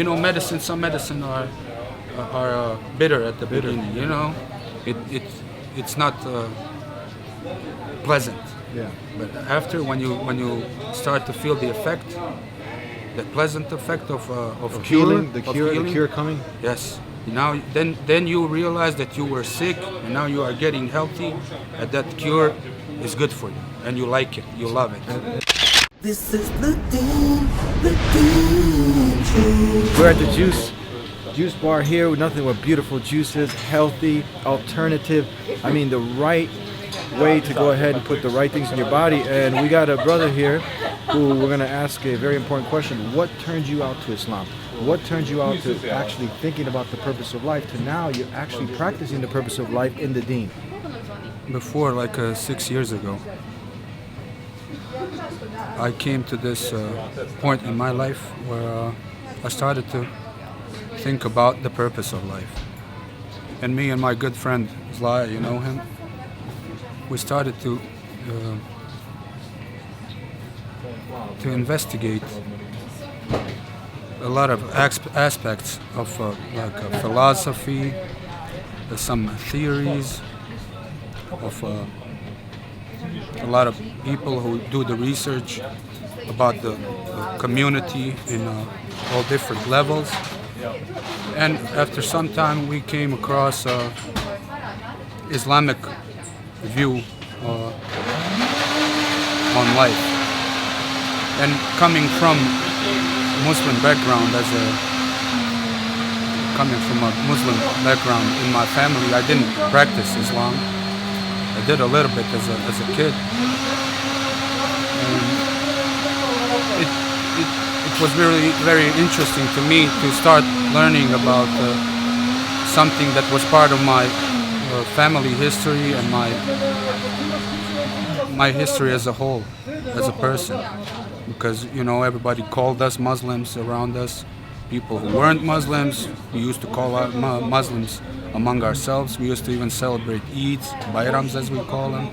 medicine. Some medicine are bitter at the beginning. It it's not pleasant. Yeah. But after, when you start to feel the effect, the pleasant effect of Healing, cure, the cure coming. yes. Now then you realize that you were sick and now you are getting healthy, and that cure is good for you, and you like it, you love it. This is the Dean Show. We're at the juice bar here with nothing but beautiful juices, healthy, alternative. I mean, the right way to go ahead and put the right things in your body. And we got a brother here who we're going to ask a very important question. What turned you out to Islam? What turned you out to actually thinking about the purpose of life to now you're actually practicing the purpose of life in the deen? Before, like 6 years ago, I came to this point in my life where I started to think about the purpose of life. And me and my good friend Zlaya, you know him, we started to investigate a lot of aspects of philosophy, some theories of a lot of people who do the research about the community in all different levels. And after some time we came across Islamic view on life. And coming from Muslim background, coming from a Muslim background in my family, I didn't practice Islam. I did a little bit as a kid. And it was really very interesting to me to start learning about something that was part of my family history and my history as a whole, as a person. Because, everybody called us Muslims around us. People who weren't Muslims, we used to call out Muslims among ourselves. We used to even celebrate Eids, Bayrams as we call them,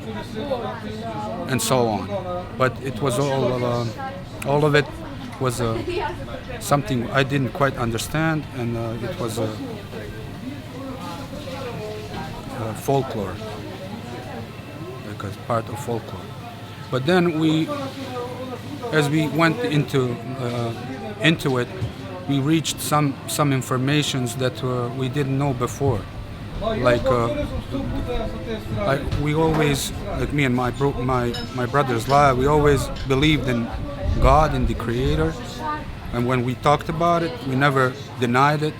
and so on. But it was all of it was something I didn't quite understand, and it was folklore, because part of folklore. But then as we went into it, we reached some informations that we didn't know before. We always, like me and my brother's La, we always believed in God, in the Creator, and when we talked about it, we never denied it,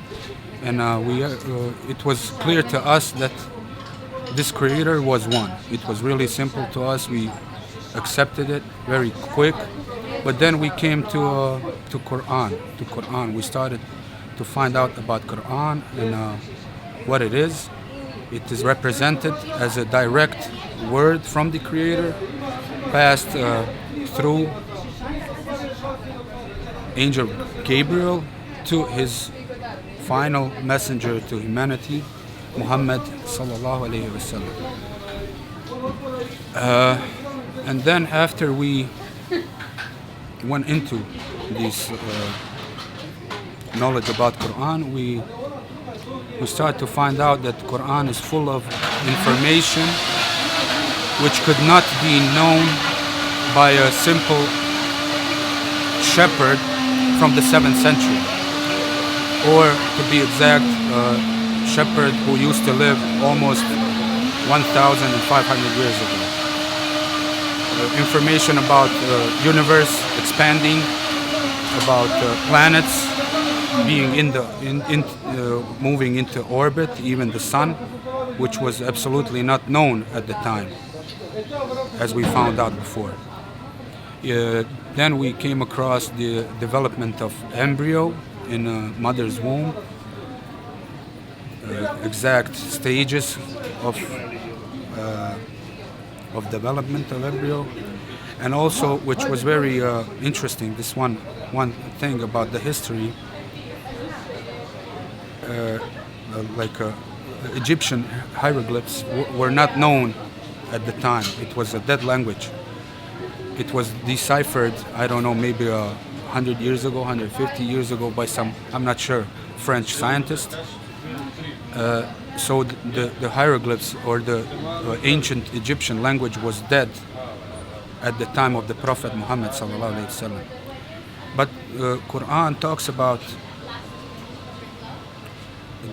and it was clear to us that this Creator was one. It was really simple to us. We accepted it very quick. But then we came to Quran. We started to find out about Quran and what it is. It is represented as a direct word from the Creator, passed through Angel Gabriel to his final messenger to humanity, Muhammad sallallahu alaihi wasallam. And then after we went into this knowledge about Quran, we start to find out that Quran is full of information which could not be known by a simple shepherd from the 7th century, or to be exact, a shepherd who used to live almost 1,500 years ago. Information about universe expanding, about planets being moving into orbit, even the sun, which was absolutely not known at the time, as we found out before. Then we came across the development of embryo in a mother's womb, exact stages of development of embryo, and also, which was very interesting, this one thing about the history, Egyptian hieroglyphs were not known at the time. It was a dead language. It was deciphered, I don't know, maybe 100 years ago, 150 years ago by some, I'm not sure, French scientist. So the hieroglyphs or the ancient Egyptian language was dead at the time of the Prophet Muhammad sallallahu alaihi wasallam. But Quran talks about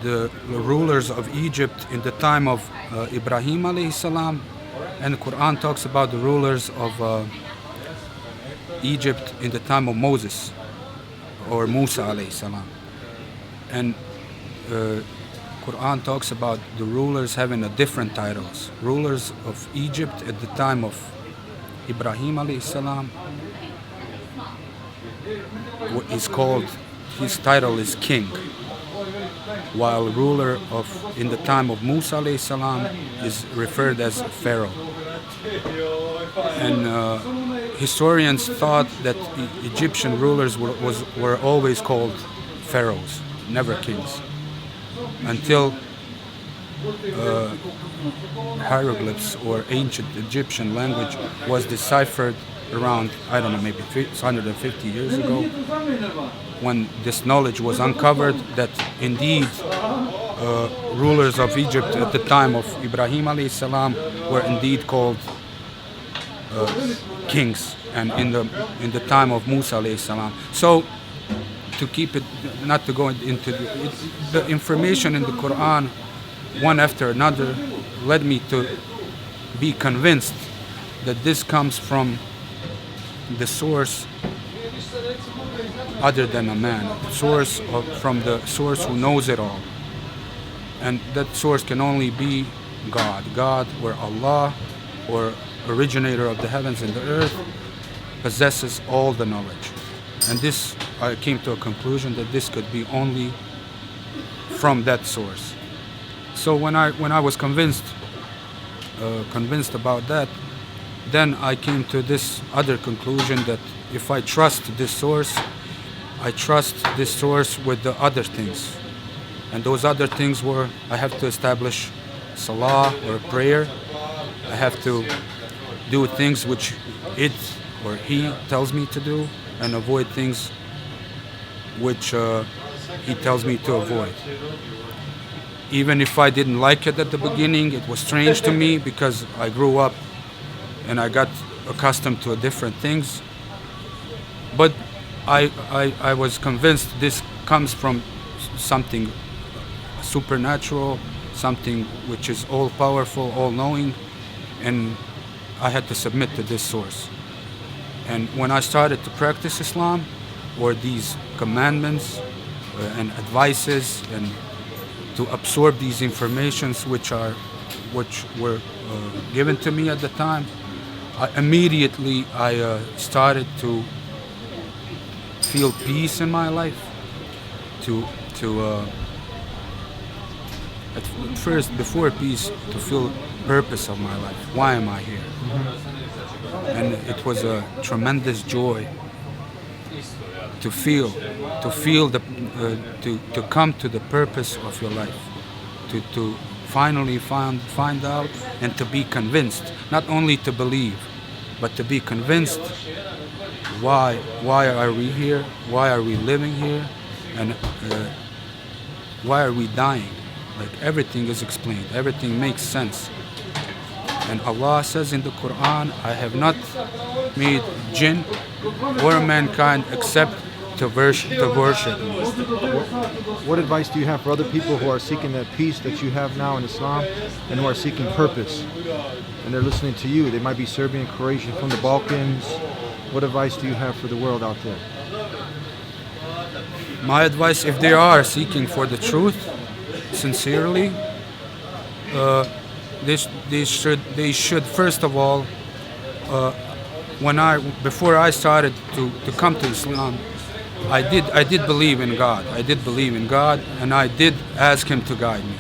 the rulers of Egypt in the time of Ibrahim alayhi salam, and Quran talks about the rulers of Egypt in the time of Moses or Musa alayhi salam. And Quran talks about the rulers having a different titles. Rulers of Egypt at the time of Ibrahim alayhi salam is called, his title is king, while ruler of in the time of Musa alayhi salam is referred as Pharaoh. And historians thought that Egyptian rulers were always called pharaohs, never kings, until hieroglyphs or ancient Egyptian language was deciphered around, I don't know, maybe 350 years ago, when this knowledge was uncovered that indeed rulers of Egypt at the time of Ibrahim alayhi salam were indeed called kings, and in the time of Musa alayhi salam. So to keep it, not to go into the information in the Quran, one after another, led me to be convinced that this comes from the source other than a man, from the source who knows it all. And that source can only be God or Allah, or originator of the heavens and the earth, possesses all the knowledge. And this, I came to a conclusion that this could be only from that source. So when I was convinced about that, then I came to this other conclusion that if I trust this source, I trust this source with the other things. And those other things were, I have to establish salah or prayer. I have to do things which it or he tells me to do, and avoid things which he tells me to avoid. Even if I didn't like it at the beginning, it was strange to me because I grew up and I got accustomed to different things. But I was convinced this comes from something supernatural, something which is all-powerful, all-knowing, and I had to submit to this source. And when I started to practice Islam, or these commandments and advices, and to absorb these informations which were given to me at the time, immediately I started to feel peace in my life. At first, before peace, to feel purpose of my life. Why am I here? And it was a tremendous joy to feel to come to the purpose of your life, to finally find out and to be convinced, not only to believe, but to be convinced. Why are we here? Why are we living here? And why are we dying? Like, everything is explained, everything makes sense. And Allah says in the Quran, I have not made jinn or mankind except to worship me. What advice do you have for other people who are seeking that peace that you have now in Islam, and who are seeking purpose, and they're listening to you? They might be Serbian, Croatian, from the Balkans. What advice do you have for the world out there? My advice, if they are seeking for the truth sincerely, they should first of all, before I started to come to Islam, I did believe in God. I did believe in God, and I did ask Him to guide me.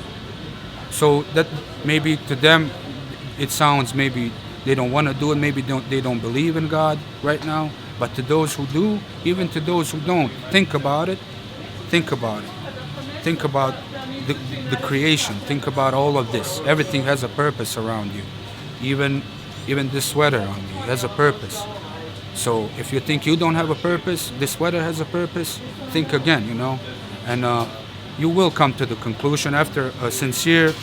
So that maybe to them it sounds, maybe they don't want to do it, maybe they don't believe in God right now. But to those who do, even to those who don't, think about it. Think about it. Think about the creation. Think about all of this. Everything has a purpose around you. Even this sweater on me has a purpose. So if you think you don't have a purpose, this sweater has a purpose, think again, you know. And you will come to the conclusion after a sincere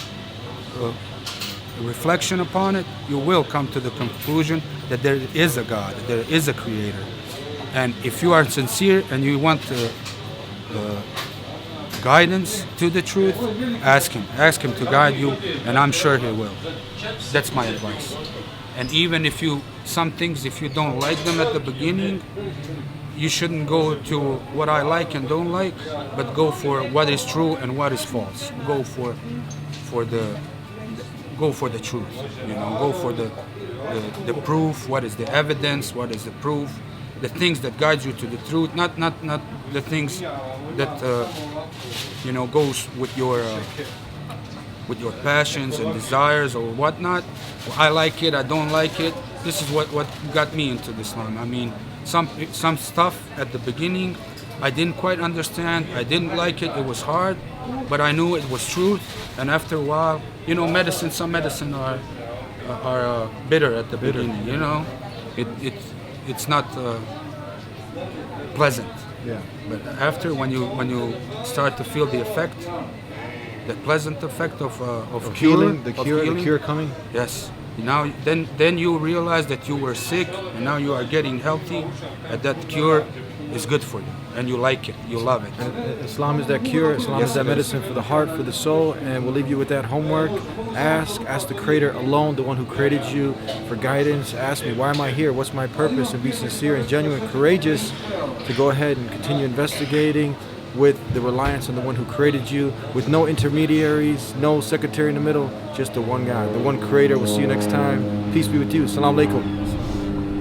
reflection upon it, you will come to the conclusion that there is a God, there is a creator. And if you are sincere and you want guidance to the truth, ask him to guide you, and I'm sure he will. That's my advice. And even if some things, if you don't like them at the beginning, you shouldn't go to what I like and don't like, but go for what is true and what is false. Go for the truth, you know. Go for the proof. What is the evidence? What is the proof? The things that guide you to the truth, not the things that goes with your passions and desires or whatnot. I like it, I don't like it. This is what got me into Islam. I mean, some stuff at the beginning I didn't quite understand. I didn't like it. It was hard, but I knew it was truth. And after a while, some medicine are bitter at the beginning. You know, it's not pleasant. Yeah. But after, when you start to feel the effect, the pleasant effect of Healing, the the cure coming. yes. Now then you realize that you were sick and now you are getting healthy, and that cure is good for you and you like it, you love it. Islam is that cure. Islam Yes, is that it is. medicine for the heart, for the soul, and we'll leave you with that homework. Ask the Creator alone, the one who created you, for guidance. Ask me, why am I here? What's my purpose? And be sincere and genuine, courageous to go ahead and continue investigating with the reliance on the one who created you, with no intermediaries, no secretary in the middle, just the one God, the one Creator. We'll see you next time. Peace be with you. Assalamu alaikum.